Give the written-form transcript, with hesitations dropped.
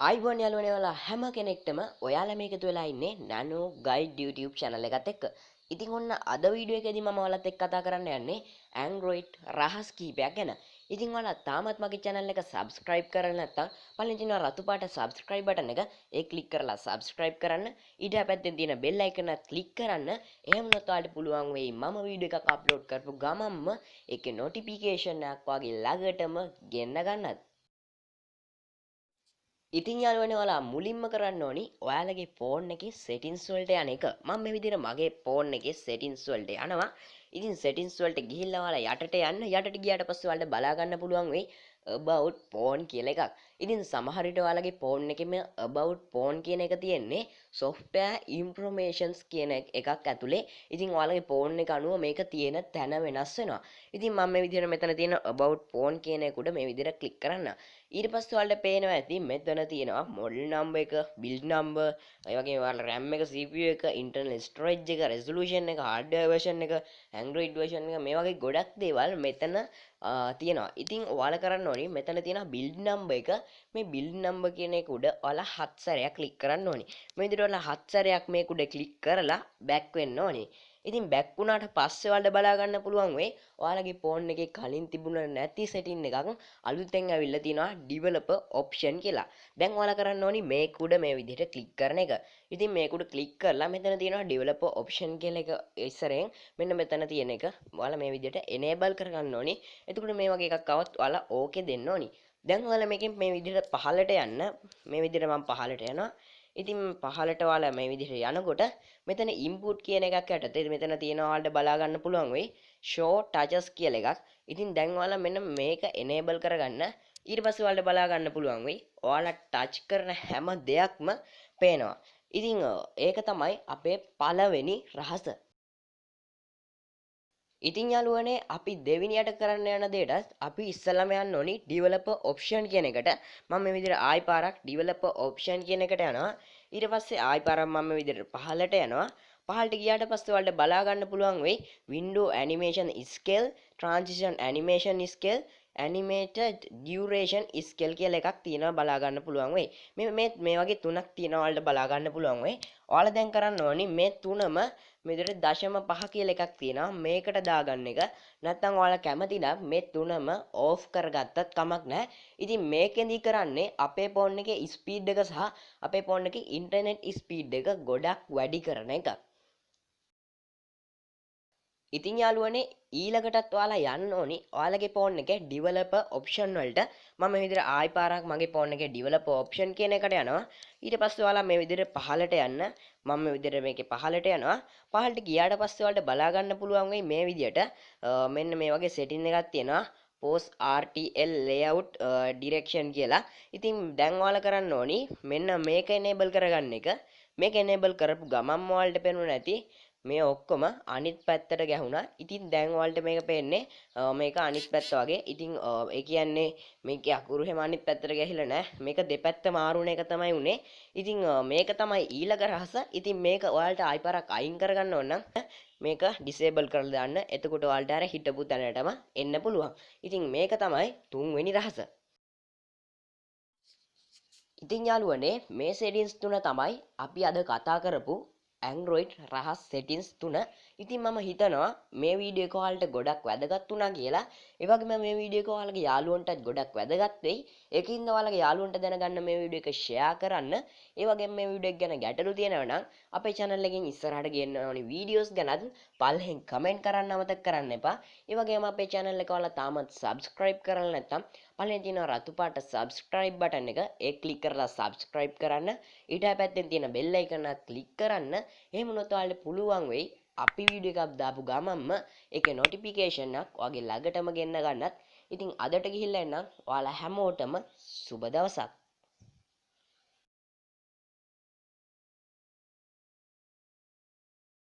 ආයිබෝන් යාළුවනේ ඔයාලා හැම කෙනෙක්ටම ඔයාලා මේකතු වෙලා ඉන්නේ Nano Guide YouTube channel එකත් එක්ක. ඉතින් ඔන්න අද වීඩියෝ එකේදී මම ඔයාලත් එක්ක කතා කරන්න යන්නේ Android රහස් කීපයක් ගැන. ඉතින් ඔයාලා තාමත් මගේ channel එක subscribe කරලා නැත්නම් පළවෙනි තියෙන රතු පාට subscribe button එක ඒ click කරලා subscribe කරන්න. ඊට පැත්තෙන් තියෙන bell icon එක click කරන්න. එහෙම වුණොත් ඔයාලට පුළුවන් වෙයි මම වීඩියෝ එකක් upload කරපු ගමන්ම ඒකේ notification එකක් වගේ ළඟටම ගෙන්න ගන්නත්. ඉතින් යාළුවනේ ඔයාලා මුලින්ම කරන්න ඕනි ඔයාලගේ ෆෝන් එකේ settings වලට යන එක. මම මේ විදිහට මගේ ෆෝන් එකේ settings වලට යනවා. ඉතින් settings වලට ගිහිල්ලා ඔයාලා යටට යන්න. යටට ගියාට පස්සේ ඔයාලට බලා ගන්න පුළුවන් වෙයි about phone කියලා එකක්. ඉතින් සමහර විට ඔයාලගේ ෆෝන් එකේ මේ about phone කියන එක තියෙන්නේ software informations කියන එකක් ඇතුලේ. ඉතින් ඔයාලගේ ෆෝන් එක අනුව මේක තියෙන තැන වෙනස් වෙනවා. ඉතින් මම මේ විදිහට මෙතන තියෙන about phone කියන එක උඩ මේ විදිහට ක්ලික් කරන්න. ඊට පස්සේ ඔයාලට පේනවා ඇති මෙතන තියෙනවා model number එක, build number, ඒ වගේම ඔයාලා RAM එක, CPU එක, internal storage එක, resolution එක, hardware version එක, Android version එක මේ වගේ ගොඩක් දේවල් මෙතන තියෙනවා. ඉතින් ඔයාලා කරන්න ඕනි මෙතන තියෙන build number එක, මේ build number කියන එක උඩ ඔයාලා 7 සැරයක් ක්ලික් කරන්න ඕනි. මේ විදිහට ඔයාලා 7 සැරයක් මේක උඩ ක්ලික් කරලා back වෙන්න ඕනි. ඉතින් back වුණාට පස්සේ ඔයාලට බලා ගන්න පුළුවන් වෙයි ඔයාලගේ ෆෝන් එකේ කලින් තිබුණ නැති setting එකක් අලුතෙන් ඇවිල්ලා තියෙනවා developer option කියලා. දැන් ඔයාලා කරන්න ඕනි මේක උඩ මේ විදිහට click කරන එක. ඉතින් මේක උඩ click කරලා මෙතන තියෙනවා developer option කියලා එක ඉස්සරෙන් මෙන්න මෙතන තියෙන එක ඔයාලා මේ විදිහට enable කරගන්න ඕනි. එතකොට මේ වගේ එකක් આવත් ඔයාලා okay දෙන්න ඕනි. දැන් ඔයාලා මේකෙන් මේ විදිහට පහළට යන්න. මේ විදිහට මම පහළට යනවා. ඉතින් පහළට ඔයාලා මේ විදිහට යනකොට මෙතන input කියන එකක් යටතේ මෙතන තියෙනවා ඔයාලට බලා ගන්න පුළුවන් වෙයි show touches කියලා එකක්. ඉතින් දැන් ඔයාලා මෙන්න මේක enable කරගන්න. ඊට පස්සේ ඔයාලට බලා ගන්න පුළුවන් වෙයි ඔයාලා touch කරන හැම දෙයක්ම පේනවා. ඉතින් ඒක තමයි අපේ පළවෙනි රහස. ඉතින් යාළුවනේ අපි දෙවෙනියට කරන්න යන දෙයටත් අපි ඉස්සෙල්ලාම යන්න ඕනි developer option කියන එකට. මම මේ විදිහට ආයි පාරක් developer option කියන එකට යනවා. ඊට පස්සේ ආයි පාරක් මම මේ විදිහට පහළට යනවා. පහළට ගියාට පස්සේ ඔයාලට බලා ගන්න පුළුවන් වෙයි window animation scale, transition animation scale, animated duration scale කියලා එකක් තියෙනවා බලා ගන්න පුළුවන් වෙයි. මේ වගේ තුනක් තියෙනවා ඔයාලට බලා ගන්න පුළුවන් වෙයි. ඔයාලා දැන් කරන්න ඕනි මේ තුනම මේ විදිහට 0.5 කියලා එකක් තියෙනවා මේකට දාගන්න එක. නැත්නම් ඔයාලා කැමති නම් මේ තුනම ඕෆ් කරගත්තත් කමක් නැහැ. ඉතින් මේකෙන්දි කරන්නේ අපේ ෆෝන් එකේ ස්පීඩ් එක සහ අපේ ෆෝන් එකේ ඉන්ටර්නෙට් ස්පීඩ් එක ගොඩක් වැඩි කරන එක. ඉතින් යාළුවනේ ඊළඟටත් ඔයාලා යන්න ඕනි ඔයාලගේ ෆෝන් එකේ developer option වලට. මම මේ විදිහට ආයි පාරක් මගේ ෆෝන් එකේ developer option කියන එකට යනවා. ඊට පස්සේ ඔයාලා මේ විදිහට පහළට යන්න. මම මේ විදිහට මේකේ පහළට යනවා. පහළට ගියාට පස්සේ ඔයාලට බලා ගන්න පුළුවන් වෙයි මේ විදිහට මෙන්න මේ වගේ setting එකක් තියෙනවා. post RTL layout direction කියලා. ඉතින් දැන් ඔයාලා කරන්න ඕනි මෙන්න මේක enable කරගන්න එක. මේක enable කරපු ගමන්ම ඔයාලට පේනවා නැති මේ ඔක්කොම අනිත් පැත්තට ගැහුණා. ඉතින් දැන් ඔයාලට මේක පේන්නේ මේක අනිත් පැත්ත වගේ. ඉතින් ඒ කියන්නේ මේකේ අකුරු හැම අනිත් පැත්තට ගැහිලා නැහැ. මේක දෙපැත්ත මාරුන එක තමයි උනේ. ඉතින් මේක තමයි ඊළඟ රහස. ඉතින් මේක ඔයාලට ආයි පාරක් අයින් කරගන්න ඕන නම් මේක disable කරලා දාන්න. එතකොට ඔයාලට අර හිටපු තැනටම එන්න පුළුවන්. ඉතින් මේක තමයි තුන්වෙනි රහස. ඉතින් යාළුවනේ මේ settings තුන තමයි අපි අද කතා කරපු Android රහස් settings තුන. ඉතින් මම හිතනවා මේ වීඩියෝ එක ඔයාලට ගොඩක් වැදගත් වුණා කියලා. ඒ වගේම මේ වීඩියෝ එක ඔයාලගේ යාළුවන්ටත් ගොඩක් වැදගත් වෙයි. ඒකින්ද ඔයාලගේ යාළුවන්ට දැනගන්න මේ වීඩියෝ එක share කරන්න. ඒ වගේම මේ වීඩියෝ එක ගැන ගැටලු තියෙනවා නම් අපේ channel එකෙන් ඉස්සරහට ගෙන්න ඕනි videos ගැනත් පල්ලෙන් comment කරන්න අමතක කරන්න එපා. ඒ වගේම අපේ channel එක ඔයාලා තාමත් subscribe කරලා නැත්නම් පල්ලෙන් තියෙන රතු පාට subscribe button එක ඒ click කරලා subscribe කරන්න. ඊට පැත්තෙන් තියෙන bell icon එක click කරන්න. එහෙම වුණොත් ඔයාලට පුළුවන් වෙයි අපි වීඩියෝ එකක් දාපු ගමන්ම ඒකේ notification එකක් ඔයාගේ ළඟටම ගෙන්න ගන්නත්. ඉතින් අදට ගිහිල්ලා එන්නම් ඔයාලා හැමෝටම සුබ දවසක්.